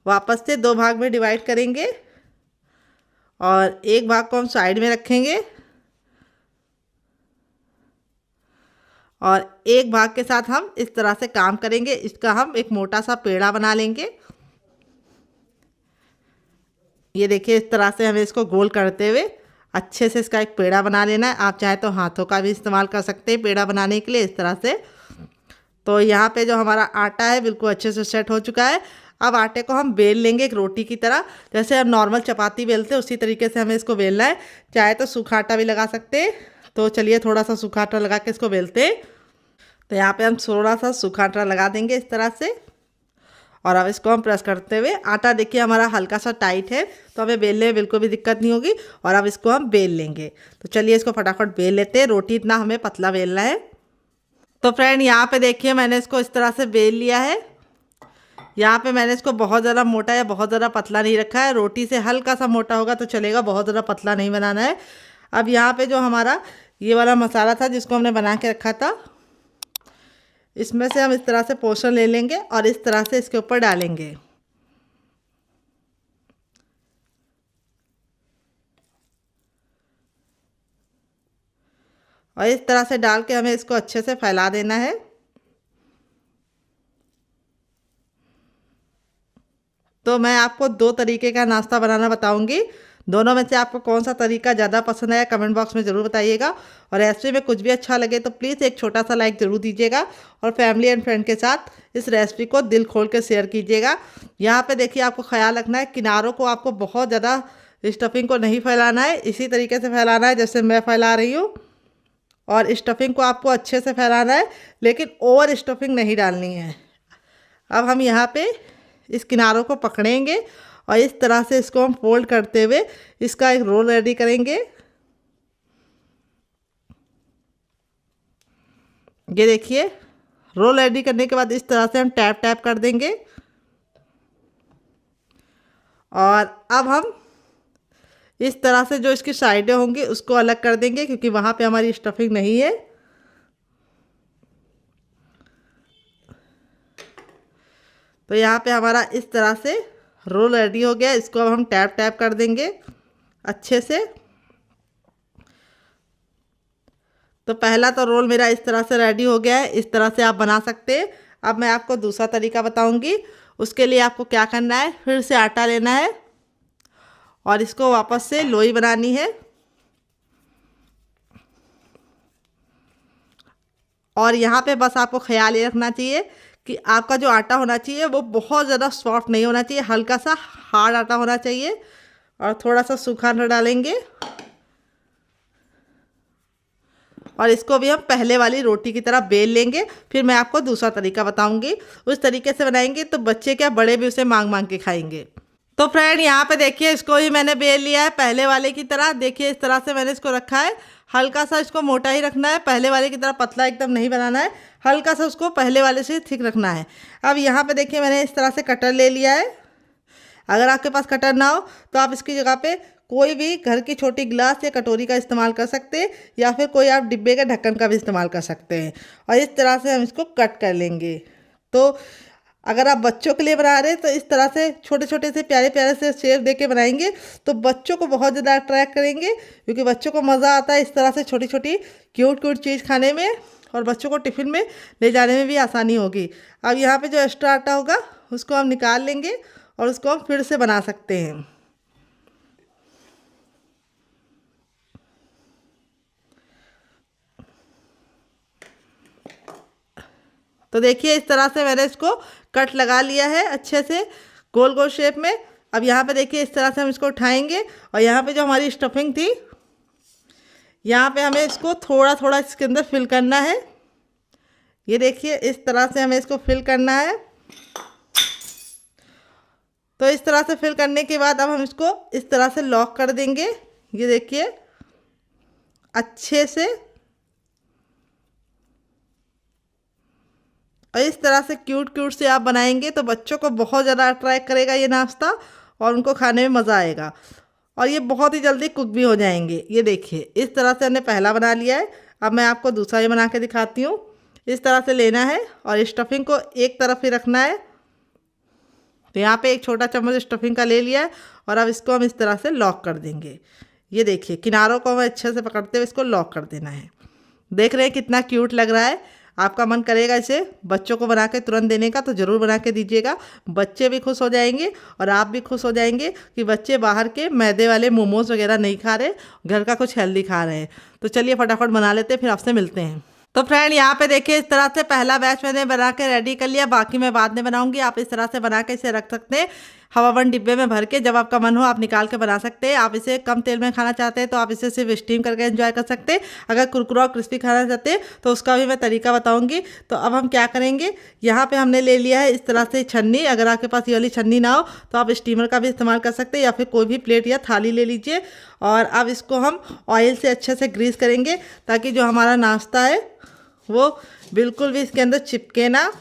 वापस से 2 भाग में डिवाइड करेंगे और एक भाग को हम साइड में रखेंगे और एक भाग के साथ हम इस तरह से काम करेंगे। इसका हम एक मोटा सा पेड़ा बना लेंगे। ये देखिए इस तरह से हमें इसको गोल करते हुए अच्छे से इसका एक पेड़ा बना लेना है। आप चाहे तो हाथों का भी इस्तेमाल कर सकते हैं पेड़ा बनाने के लिए इस तरह से। तो यहाँ पे जो हमारा आटा है बिल्कुल अच्छे से सेट हो चुका है। अब आटे को हम बेल लेंगे एक रोटी की तरह, जैसे हम नॉर्मल चपाती बेलते हैं उसी तरीके से हमें इसको बेलना है। चाहे तो सूखा आटा भी लगा सकते हैं। तो चलिए थोड़ा सा सूखा आटा लगा के इसको बेलते हैं। तो यहाँ पे हम थोड़ा सा सूखा आटा लगा देंगे इस तरह से और अब इसको हम प्रेस करते हुए, आटा देखिए हमारा हल्का सा टाइट है तो हमें बेलने में बिल्कुल भी दिक्कत नहीं होगी। और अब इसको हम बेल लेंगे। तो चलिए इसको फटाफट बेल लेते हैं। रोटी इतना हमें पतला बेलना है। तो फ्रेंड यहाँ पे देखिए मैंने इसको इस तरह से बेल लिया है। यहाँ पे मैंने इसको बहुत ज़्यादा मोटा या बहुत ज़्यादा पतला नहीं रखा है। रोटी से हल्का सा मोटा होगा तो चलेगा, बहुत ज़्यादा पतला नहीं बनाना है। अब यहाँ पे जो हमारा ये वाला मसाला था जिसको हमने बना के रखा था, इसमें से हम इस तरह से पोर्शन ले लेंगे और इस तरह से इसके ऊपर डालेंगे। और इस तरह से डाल के हमें इसको अच्छे से फैला देना है। तो मैं आपको 2 तरीके का नाश्ता बनाना बताऊंगी। दोनों में से आपको कौन सा तरीका ज़्यादा पसंद आया कमेंट बॉक्स में ज़रूर बताइएगा। और रेसिपी में कुछ भी अच्छा लगे तो प्लीज़ एक छोटा सा लाइक ज़रूर दीजिएगा और फैमिली एंड फ्रेंड के साथ इस रेसिपी को दिल खोल के शेयर कीजिएगा। यहाँ पे देखिए आपको ख्याल रखना है, किनारों को आपको बहुत ज़्यादा स्टफिंग को नहीं फैलाना है, इसी तरीके से फैलाना है जैसे मैं फैला रही हूँ। और स्टफिंग को आपको अच्छे से फैलाना है, लेकिन ओवर स्टफिंग नहीं डालनी है। अब हम यहाँ पे इस किनारों को पकड़ेंगे और इस तरह से इसको हम फोल्ड करते हुए इसका एक रोल रेडी करेंगे। ये देखिए रोल रेडी करने के बाद इस तरह से हम टैप टैप कर देंगे। और अब हम इस तरह से जो इसकी साइडें होंगी उसको अलग कर देंगे, क्योंकि वहाँ पे हमारी स्टफिंग नहीं है। तो यहाँ पे हमारा इस तरह से रोल रेडी हो गया। इसको अब हम टैप टैप कर देंगे अच्छे से। तो पहला तो रोल मेरा इस तरह से रेडी हो गया है। इस तरह से आप बना सकते हैं। अब मैं आपको दूसरा तरीका बताऊंगी। उसके लिए आपको क्या करना है, फिर से आटा लेना है और इसको वापस से लोई बनानी है। और यहाँ पे बस आपको ख्याल ये रखना चाहिए कि आपका जो आटा होना चाहिए वो बहुत ज़्यादा सॉफ्ट नहीं होना चाहिए, हल्का सा हार्ड आटा होना चाहिए। और थोड़ा सा सूखा आटा डालेंगे और इसको भी हम पहले वाली रोटी की तरह बेल लेंगे। फिर मैं आपको दूसरा तरीका बताऊंगी। उस तरीके से बनाएंगे तो बच्चे क्या बड़े भी उसे मांग मांग के खाएंगे। तो फ्रेंड यहाँ पे देखिए इसको ही मैंने बेल लिया है पहले वाले की तरह। देखिए इस तरह से मैंने इसको रखा है। हल्का सा इसको मोटा ही रखना है, पहले वाले की तरह पतला एकदम नहीं बनाना है। हल्का सा उसको पहले वाले से थिक रखना है। अब यहाँ पे देखिए मैंने इस तरह से कटर ले लिया है। अगर आपके पास कटर ना हो तो आप इसकी जगह पे कोई भी घर की छोटी गिलास या कटोरी का इस्तेमाल कर सकते हैं, या फिर कोई आप डिब्बे के ढक्कन का भी इस्तेमाल कर सकते हैं। और इस तरह से हम इसको कट कर लेंगे। तो अगर आप बच्चों के लिए बना रहे हैं तो इस तरह से छोटे छोटे से प्यारे प्यारे से शेप दे के बनाएंगे तो बच्चों को बहुत ज़्यादा अट्रैक्ट करेंगे, क्योंकि बच्चों को मज़ा आता है इस तरह से छोटी छोटी क्यूट क्यूट चीज़ खाने में, और बच्चों को टिफ़िन में ले जाने में भी आसानी होगी। अब यहाँ पे जो एक्स्ट्रा आटा होगा उसको हम निकाल लेंगे और उसको हम फिर से बना सकते हैं। तो देखिए इस तरह से मैंने इसको कट लगा लिया है अच्छे से गोल गोल शेप में। अब यहाँ पे देखिए इस तरह से हम इसको उठाएंगे और यहाँ पे जो हमारी स्टफिंग थी यहाँ पे हमें इसको थोड़ा थोड़ा इसके अंदर फिल करना है। ये देखिए इस तरह से हमें इसको फिल करना है। तो इस तरह से फिल करने के बाद अब हम इसको इस तरह से लॉक कर देंगे। ये देखिए अच्छे से, और इस तरह से क्यूट क्यूट से आप बनाएंगे तो बच्चों को बहुत ज़्यादा अट्रैक्ट करेगा ये नाश्ता, और उनको खाने में मज़ा आएगा। और ये बहुत ही जल्दी कुक भी हो जाएंगे। ये देखिए इस तरह से हमने पहला बना लिया है। अब मैं आपको दूसरा ही बना के दिखाती हूँ। इस तरह से लेना है और स्टफिंग को एक तरफ ही रखना है। तो यहाँ पे एक छोटा चम्मच स्टफिंग का ले लिया है और अब इसको हम इस तरह से लॉक कर देंगे। ये देखिए किनारों को हमें अच्छे से पकड़ते हुए इसको लॉक कर देना है। देख रहे हैं कितना क्यूट लग रहा है। आपका मन करेगा इसे बच्चों को बना के तुरंत देने का तो ज़रूर बना के दीजिएगा। बच्चे भी खुश हो जाएंगे और आप भी खुश हो जाएंगे कि बच्चे बाहर के मैदे वाले मोमोज वगैरह नहीं खा रहे, घर का कुछ हेल्दी खा रहे हैं। तो चलिए फटाफट बना लेते हैं, फिर आपसे मिलते हैं। तो फ्रेंड यहाँ पे देखिए इस तरह से पहला बैच मैंने बना के रेडी कर लिया, बाकी मैं बाद में बनाऊंगी। आप इस तरह से बना के इसे रख सकते हैं हवाबंद डिब्बे में भर के। जब आपका मन हो आप निकाल के बना सकते हैं। आप इसे कम तेल में खाना चाहते हैं तो आप इसे सिर्फ स्टीम करके एंजॉय कर सकते हैं। अगर कुरकुरा और क्रिस्पी खाना चाहते हैं तो उसका भी मैं तरीका बताऊंगी। तो अब हम क्या करेंगे, यहाँ पे हमने ले लिया है इस तरह से छन्नी। अगर आपके पास ये वाली छन्नी ना हो तो आप स्टीमर का भी इस्तेमाल कर सकते हैं, या फिर कोई भी प्लेट या थाली ले लीजिए। और अब इसको हम ऑयल से अच्छे से ग्रीस करेंगे ताकि जो हमारा नाश्ता है वो बिल्कुल भी इसके अंदर चिपके ना।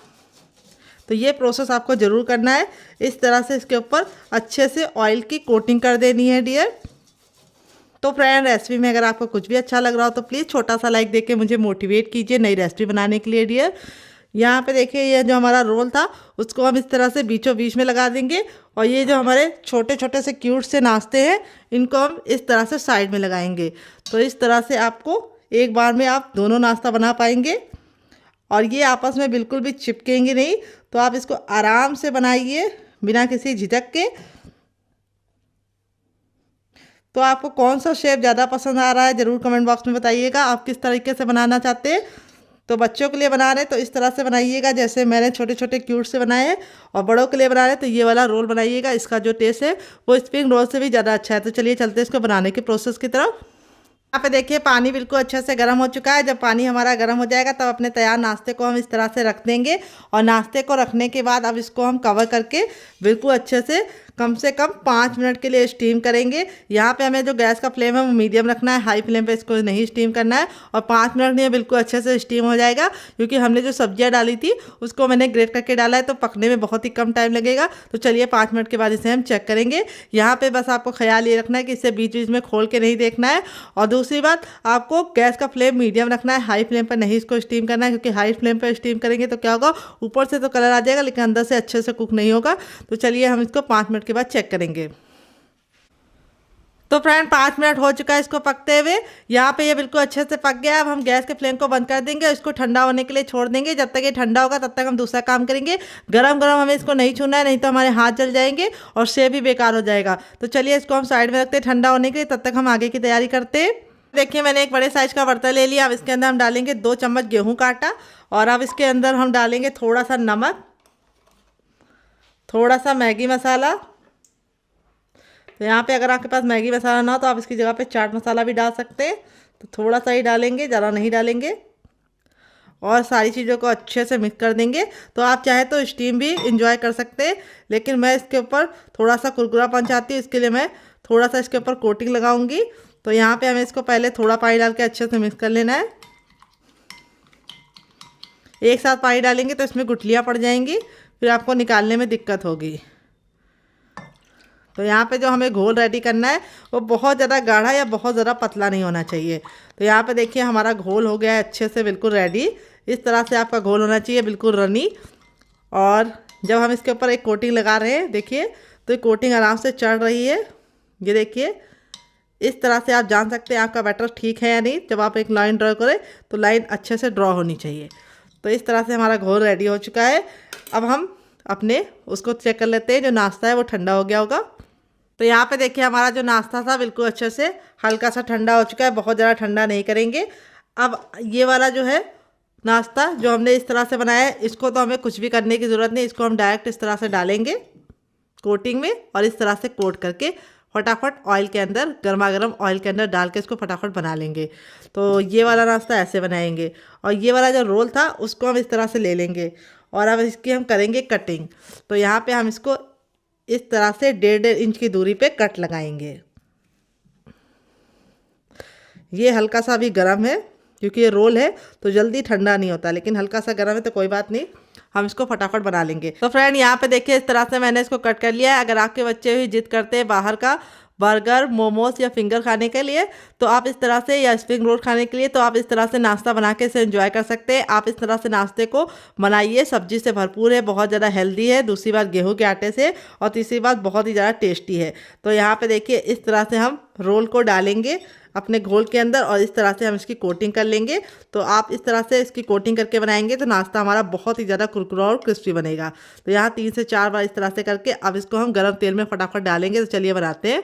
तो ये प्रोसेस आपको ज़रूर करना है। इस तरह से इसके ऊपर अच्छे से ऑयल की कोटिंग कर देनी है डियर। तो फ्रेंड रेसिपी में अगर आपको कुछ भी अच्छा लग रहा हो तो प्लीज़ छोटा सा लाइक देके मुझे मोटिवेट कीजिए नई रेसिपी बनाने के लिए डियर। यहाँ पे देखिए ये जो हमारा रोल था उसको हम इस तरह से बीचों बीच में लगा देंगे, और ये जो हमारे छोटे छोटे से क्यूट से नाश्ते हैं इनको हम इस तरह से साइड में लगाएंगे। तो इस तरह से आपको एक बार में आप दोनों नाश्ता बना पाएंगे और ये आपस में बिल्कुल भी चिपकेंगे नहीं। तो आप इसको आराम से बनाइए बिना किसी झिझक के। तो आपको कौन सा शेप ज़्यादा पसंद आ रहा है ज़रूर कमेंट बॉक्स में बताइएगा। आप किस तरीके से बनाना चाहते हैं। तो बच्चों के लिए बना रहे हैं तो इस तरह से बनाइएगा जैसे मैंने छोटे छोटे क्यूट से बनाए हैं, और बड़ों के लिए बना रहे हैं तो ये वाला रोल बनाइएगा। इसका जो टेस्ट है वो स्प्रिंग रोल से भी ज़्यादा अच्छा है। तो चलिए चलते हैं इसको बनाने के प्रोसेस की तरफ। यहाँ पे देखिए पानी बिल्कुल अच्छे से गर्म हो चुका है। जब पानी हमारा गर्म हो जाएगा तब अपने तैयार नाश्ते को हम इस तरह से रख देंगे, और नाश्ते को रखने के बाद अब इसको हम कवर करके बिल्कुल अच्छे से कम 5 मिनट के लिए स्टीम करेंगे। यहाँ पे हमें जो गैस का फ्लेम है वो मीडियम रखना है, हाई फ्लेम पे इसको नहीं स्टीम करना है। और 5 मिनट में बिल्कुल अच्छे से स्टीम हो जाएगा, क्योंकि हमने जो सब्जियाँ डाली थी उसको मैंने ग्रेट करके डाला है तो पकने में बहुत ही कम टाइम लगेगा। तो चलिए 5 मिनट के बाद इसे हम चेक करेंगे। यहाँ पर बस आपको ख्याल ये रखना है कि इसे बीच बीच में खोल के नहीं देखना है। और दूसरी बात, आपको गैस का फ्लेम मीडियम रखना है, हाई फ्लेम पर नहीं इसको स्टीम करना है, क्योंकि हाई फ्लेम पर स्टीम करेंगे तो क्या होगा, ऊपर से तो कलर आ जाएगा लेकिन अंदर से अच्छे से कुक नहीं होगा। तो चलिए हम इसको 5 मिनट के बाद चेक करेंगे। तो फ्रेंड 5 मिनट हो चुका है इसको पकते हुए। यहाँ पे ये बिल्कुल अच्छे से पक गया। अब हम गैस के फ्लेम को बंद कर देंगे और इसको ठंडा होने के लिए छोड़ देंगे। जब तक ये ठंडा होगा तब तक हम दूसरा काम करेंगे। गरम गरम हमें इसको नहीं छूना है, नहीं तो हमारे हाथ जल जाएंगे और शेप भी बेकार हो जाएगा। तो चलिए इसको हम साइड में रखते हैं ठंडा होने के लिए, तब तक हम आगे की तैयारी करते हैं। देखिए मैंने एक बड़े साइज का बर्तन ले लिया। अब इसके अंदर हम डालेंगे 2 चम्मच गेहूं का आटा, और अब इसके अंदर हम डालेंगे थोड़ा सा नमक, थोड़ा सा मैगी मसाला, तो यहाँ पे अगर आपके पास मैगी मसाला ना हो तो आप इसकी जगह पे चाट मसाला भी डाल सकते हैं। तो थोड़ा सा ही डालेंगे, ज़्यादा नहीं डालेंगे, और सारी चीज़ों को अच्छे से मिक्स कर देंगे। तो आप चाहे तो स्टीम भी इंजॉय कर सकते हैं, लेकिन मैं इसके ऊपर थोड़ा सा कुरकुरापन चाहती हूँ, इसके लिए मैं थोड़ा सा इसके ऊपर कोटिंग लगाऊंगी। तो यहाँ पे हमें इसको पहले थोड़ा पानी डाल के अच्छे से मिक्स कर लेना है। एक साथ पानी डालेंगे तो इसमें गुठलियाँ पड़ जाएंगी, फिर आपको निकालने में दिक्कत होगी। तो यहाँ पे जो हमें घोल रेडी करना है वो बहुत ज़्यादा गाढ़ा या बहुत ज़्यादा पतला नहीं होना चाहिए। तो यहाँ पे देखिए हमारा घोल हो गया है अच्छे से बिल्कुल रेडी। इस तरह से आपका घोल होना चाहिए, बिल्कुल रनी। और जब हम इसके ऊपर एक कोटिंग लगा रहे हैं देखिए, तो ये कोटिंग आराम से चढ़ रही है। ये देखिए, इस तरह से आप जान सकते हैं आपका बैटर ठीक है या नहीं। जब आप एक लाइन ड्रॉ करें तो लाइन अच्छे से ड्रॉ होनी चाहिए। तो इस तरह से हमारा घोल रेडी हो चुका है। अब हम अपने उसको चेक कर लेते हैं, जो नाश्ता है वो ठंडा हो गया होगा। तो यहाँ पे देखिए हमारा जो नाश्ता था बिल्कुल अच्छे से हल्का सा ठंडा हो चुका है, बहुत ज़्यादा ठंडा नहीं करेंगे। अब ये वाला जो है नाश्ता जो हमने इस तरह से बनाया है, इसको तो हमें कुछ भी करने की ज़रूरत नहीं। इसको हम डायरेक्ट इस तरह से डालेंगे कोटिंग में, और इस तरह से कोट करके फटाफट ऑयल के अंदर, गर्मा गर्म ऑयल के अंदर डाल के इसको फटाफट बना लेंगे। तो ये वाला नाश्ता ऐसे बनाएंगे। और ये वाला जो रोल था उसको हम इस तरह से ले लेंगे, और अब इसकी हम करेंगे कटिंग। तो यहाँ पे हम इसको इस तरह से 1.5 इंच की दूरी पे कट लगाएंगे। ये हल्का सा अभी गर्म है, क्योंकि ये रोल है तो जल्दी ठंडा नहीं होता, लेकिन हल्का सा गर्म है तो कोई बात नहीं, हम इसको फटाफट बना लेंगे। तो फ्रेंड यहाँ पे देखिए इस तरह से मैंने इसको कट कर लिया है। अगर आपके बच्चे भी जिद करते हैं बाहर का बर्गर, मोमोज या फिंगर खाने के लिए, तो आप इस तरह से, या स्प्रिंग रोल खाने के लिए, तो आप इस तरह से नाश्ता बना के इसे एंजॉय कर सकते हैं। आप इस तरह से नाश्ते को बनाइए, सब्जी से भरपूर है, बहुत ज़्यादा हेल्दी है, दूसरी बात गेहूं के आटे से, और तीसरी बात बहुत ही ज़्यादा टेस्टी है। तो यहाँ पे देखिए इस तरह से हम रोल को डालेंगे अपने घोल के अंदर, और इस तरह से हम इसकी कोटिंग कर लेंगे। तो आप इस तरह से इसकी कोटिंग करके बनाएंगे तो नाश्ता हमारा बहुत ही ज़्यादा कुरकुरा और क्रिस्पी बनेगा। तो यहाँ 3 से 4 बार इस तरह से करके अब इसको हम गर्म तेल में फटाफट डालेंगे। तो चलिए बनाते हैं।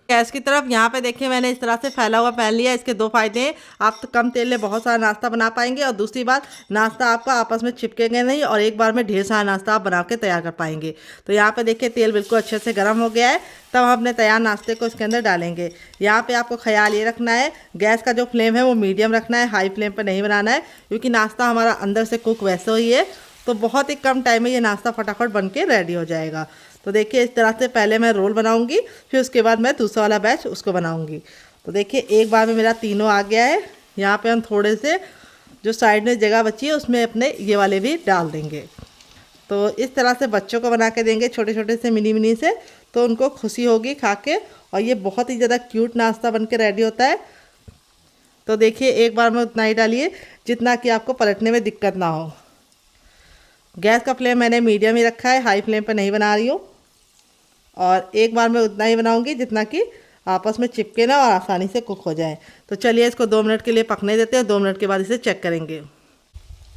गैस की तरफ यहाँ पे देखिए मैंने इस तरह से फैला हुआ पैन लिया। इसके 2 फायदे हैं, आप तो कम तेल में बहुत सारा नाश्ता बना पाएंगे, और दूसरी बात नाश्ता आपका आपस में चिपकेगा नहीं, और एक बार में ढेर सारा नाश्ता आप बना के तैयार कर पाएंगे। तो यहाँ पे देखिए तेल बिल्कुल अच्छे से गर्म हो गया है। तब हम अपने तैयार नाश्ते को इसके अंदर डालेंगे। यहाँ पे आपको ख्याल ये रखना है, गैस का जो फ्लेम है वो मीडियम रखना है, हाई फ्लेम पर नहीं बनाना है, क्योंकि नाश्ता हमारा अंदर से कुक वैसे ही है। तो बहुत ही कम टाइम में ये नाश्ता फटाफट बन के रेडी हो जाएगा। तो देखिए इस तरह से पहले मैं रोल बनाऊंगी, फिर उसके बाद मैं दूसरा वाला बैच उसको बनाऊंगी। तो देखिए एक बार में मेरा तीनों आ गया है। यहाँ पे हम थोड़े से जो साइड में जगह बची है उसमें अपने ये वाले भी डाल देंगे। तो इस तरह से बच्चों को बना के देंगे, छोटे छोटे से मिनी मिनी से, तो उनको खुशी होगी खा के, और ये बहुत ही ज़्यादा क्यूट नाश्ता बन के रेडी होता है। तो देखिए एक बार में उतना ही डालिए जितना कि आपको पलटने में दिक्कत ना हो। गैस का फ्लेम मैंने मीडियम ही रखा है, हाई फ्लेम पर नहीं बना रही हूँ। और एक बार मैं उतना ही बनाऊंगी जितना कि आपस में चिपके ना और आसानी से कुक हो जाए। तो चलिए इसको 2 मिनट के लिए पकने देते हैं, 2 मिनट के बाद इसे चेक करेंगे।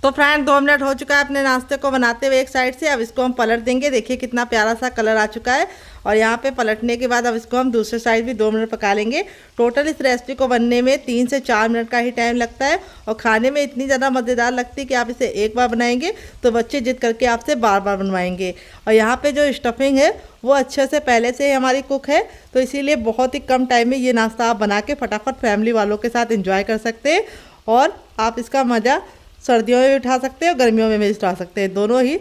तो फ्रेंड 2 मिनट हो चुका है अपने नाश्ते को बनाते हुए एक साइड से। अब इसको हम पलट देंगे। देखिए कितना प्यारा सा कलर आ चुका है। और यहाँ पे पलटने के बाद अब इसको हम दूसरे साइड भी 2 मिनट पका लेंगे। टोटल इस रेसिपी को बनने में 3 से 4 मिनट का ही टाइम लगता है, और खाने में इतनी ज़्यादा मज़ेदार लगती है कि आप इसे एक बार बनाएंगे तो बच्चे जिद करके आपसे बार बार बनवाएंगे। और यहाँ पर जो स्टफिंग है वो अच्छे से पहले से ही हमारी कुक है, तो इसीलिए बहुत ही कम टाइम में ये नाश्ता आप बना के फटाफट फैमिली वालों के साथ इंजॉय कर सकते हैं। और आप इसका मज़ा सर्दियों में भी उठा सकते हैं और गर्मियों में भी उठा सकते हैं, दोनों ही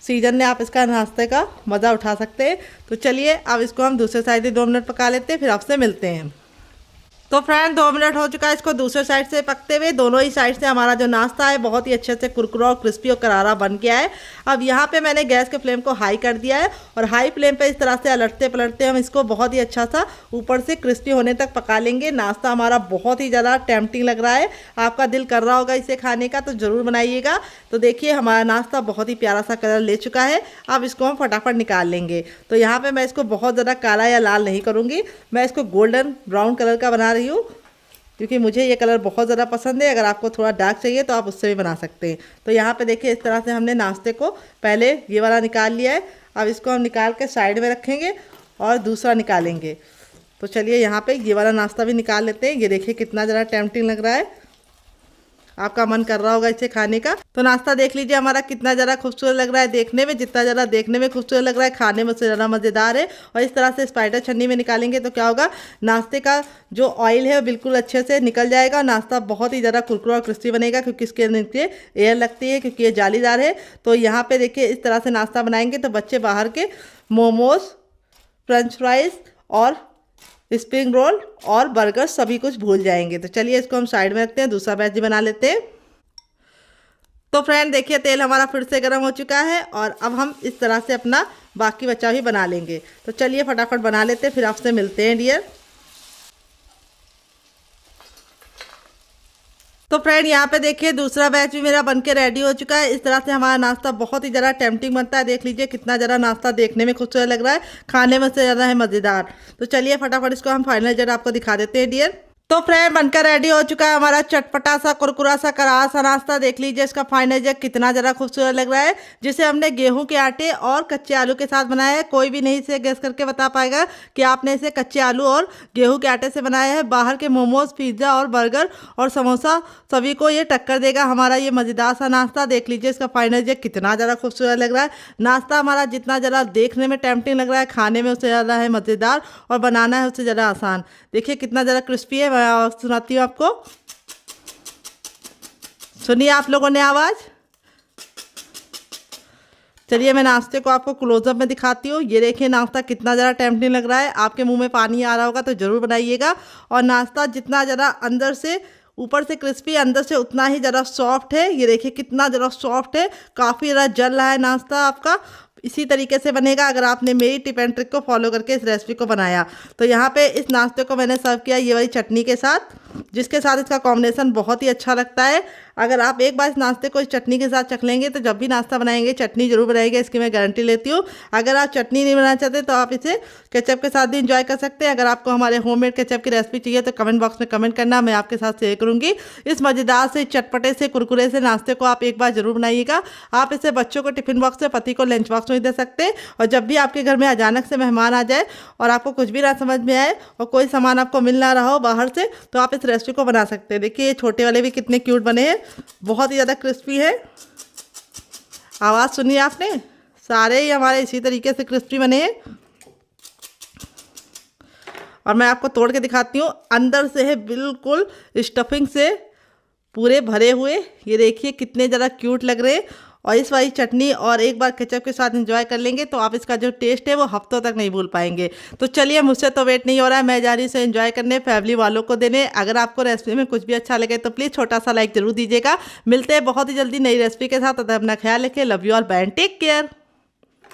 सीजन में आप इसका नाश्ते का मज़ा उठा सकते हैं। तो चलिए अब इसको हम दूसरे साइड से 2 मिनट पका लेते हैं, फिर आपसे मिलते हैं। तो फ्रेंड 2 मिनट हो चुका है इसको दूसरे साइड से पकते हुए। दोनों ही साइड से हमारा जो नाश्ता है बहुत ही अच्छे से कुरकुरा और क्रिस्पी और करारा बन गया है। अब यहाँ पे मैंने गैस के फ्लेम को हाई कर दिया है, और हाई फ्लेम पे इस तरह से अलटते पलटते हम इसको बहुत ही अच्छा सा ऊपर से क्रिस्पी होने तक पका लेंगे। नाश्ता हमारा बहुत ही ज़्यादा टेम्पटिंग लग रहा है, आपका दिल कर रहा होगा इसे खाने का, तो ज़रूर बनाइएगा। तो देखिए हमारा नाश्ता बहुत ही प्यारा सा कलर ले चुका है। अब इसको हम फटाफट निकाल लेंगे। तो यहाँ पर मैं इसको बहुत ज़्यादा काला या लाल नहीं करूँगी, मैं इसको गोल्डन ब्राउन कलर का बना रही हूँ, क्योंकि मुझे ये कलर बहुत ज़्यादा पसंद है। अगर आपको थोड़ा डार्क चाहिए तो आप उससे भी बना सकते हैं। तो यहाँ पे देखिए इस तरह से हमने नाश्ते को पहले ये वाला निकाल लिया है। अब इसको हम निकाल के साइड में रखेंगे और दूसरा निकालेंगे। तो चलिए यहाँ पे ये वाला नाश्ता भी निकाल लेते हैं। ये देखिए कितना ज़्यादा टेम्पटिंग लग रहा है। आपका मन कर रहा होगा इसे खाने का। तो नाश्ता देख लीजिए हमारा कितना ज़्यादा खूबसूरत लग रहा है देखने में, जितना ज़्यादा देखने में खूबसूरत लग रहा है खाने में उससे ज़्यादा मज़ेदार है। और इस तरह से स्पाइडर छन्नी में निकालेंगे तो क्या होगा, नाश्ते का जो ऑयल है वो बिल्कुल अच्छे से निकल जाएगा। नाश्ता बहुत ही ज़्यादा कुरकुरा और क्रिस्पी बनेगा क्योंकि इसके नीचे एयर लगती है, क्योंकि ये जालीदार है। तो यहाँ पे देखिए इस तरह से नाश्ता बनाएंगे तो बच्चे बाहर के मोमोज, फ्रेंच फ्राइज और स्प्रिंग रोल और बर्गर सभी कुछ भूल जाएंगे। तो चलिए इसको हम साइड में रखते हैं, दूसरा बैच भी बना लेते हैं। तो फ्रेंड देखिए तेल हमारा फिर से गर्म हो चुका है और अब हम इस तरह से अपना बाकी बचा भी बना लेंगे। तो चलिए फटाफट बना लेते हैं, फिर आपसे मिलते हैं डियर। तो फ्रेंड यहाँ पे देखिए दूसरा बैच भी मेरा बनके रेडी हो चुका है। इस तरह से हमारा नाश्ता बहुत ही ज़्यादा टेम्पटिंग बनता है। देख लीजिए कितना ज़्यादा नाश्ता देखने में खूबसूरत लग रहा है, खाने में से ज़्यादा है मज़ेदार। तो चलिए फटाफट इसको हम फाइनल जरा आपको दिखा देते हैं डियर। तो फ्रेंड बनकर रेडी हो चुका है हमारा चटपटा सा कुरकुरा सा करारा सा नाश्ता। देख लीजिए इसका फाइनल जग कितना ज़्यादा खूबसूरत लग रहा है, जिसे हमने गेहूं के आटे और कच्चे आलू के साथ बनाया है। कोई भी नहीं इसे गेस करके बता पाएगा कि आपने इसे कच्चे आलू और गेहूं के आटे से बनाया है। बाहर के मोमोज, पिज्ज़ा और बर्गर और समोसा सभी को ये टक्कर देगा हमारा ये मज़ेदार सा नाश्ता। देख लीजिए इसका फाइनल जग कितना ज़्यादा खूबसूरत लग रहा है। नाश्ता हमारा जितना ज़्यादा देखने में टेम्पटिंग लग रहा है, खाने में उससे ज़्यादा है मज़ेदार और बनाना है उससे ज़्यादा आसान। देखिए कितना ज़्यादा क्रिस्पी है। सुनाती हूँ आपको, सुनिए आप लोगों ने आवाज़। चलिए मैं नाश्ते को आपको क्लोजअप में दिखाती हूँ। ये देखिए नाश्ता कितना ज़्यादा टेम्पटिंग लग रहा है। आपके मुंह में पानी आ रहा होगा तो ज़रूर बनाइएगा। और नाश्ता जितना ज़्यादा अंदर से ऊपर से क्रिस्पी, अंदर से उतना ही ज़्यादा सॉफ्ट है। ये देखिए कितना ज़्यादा सॉफ्ट है, काफ़ी ज़्यादा जल रहा है नाश्ता आपका। इसी तरीके से बनेगा अगर आपने मेरी टिप एंड ट्रिक को फॉलो करके इस रेसिपी को बनाया। तो यहाँ पे इस नाश्ते को मैंने सर्व किया ये वाली चटनी के साथ, जिसके साथ इसका कॉम्बिनेशन बहुत ही अच्छा लगता है। अगर आप एक बार इस नाश्ते को इस चटनी के साथ चख लेंगे तो जब भी नाश्ता बनाएंगे चटनी जरूर बनाएंगे, इसकी मैं गारंटी लेती हूँ। अगर आप चटनी नहीं बनाना चाहते तो आप इसे केचप के साथ भी इंजॉय कर सकते हैं। अगर आपको हमारे होममेड केचप की रेसिपी चाहिए तो कमेंट बॉक्स में कमेंट करना, मैं आपके साथ शेयर करूँगी। इस मज़ेदार से, चटपटे से, कुरकुरे से नाश्ते को आप एक बार जरूर बनाइएगा। आप इसे बच्चों को टिफिन बॉक्स में, पति को लंच बॉक्स में दे सकते हैं। और जब भी आपके घर में अचानक से मेहमान आ जाए और आपको कुछ भी ना समझ में आए और कोई सामान आपको मिल ना रहा हो बाहर से, तो आप इस रेसिपी को बना सकते हैं। देखिए ये छोटे वाले भी कितने क्यूट बने हैं, बहुत ही ज़्यादा क्रिस्पी है। आवाज़ सुनिए आपने, सारे ही हमारे इसी तरीके से क्रिस्पी बने हैं। और मैं आपको तोड़ के दिखाती हूँ, अंदर से है बिल्कुल स्टफिंग से पूरे भरे हुए। ये देखिए कितने ज़्यादा क्यूट लग रहे हैं। और इस वाली चटनी और एक बार केचप के साथ एंजॉय कर लेंगे तो आप इसका जो टेस्ट है वो हफ्तों तक नहीं भूल पाएंगे। तो चलिए मुझसे तो वेट नहीं हो रहा है, मैं जा रही हूँ इसे एंजॉय करने, फैमिली वालों को देने। अगर आपको रेसिपी में कुछ भी अच्छा लगे तो प्लीज़ छोटा सा लाइक जरूर दीजिएगा। मिलते हैं बहुत ही जल्दी नई रेसिपी के साथ। अपना ख्याल रखें। Love you all, bye and take care.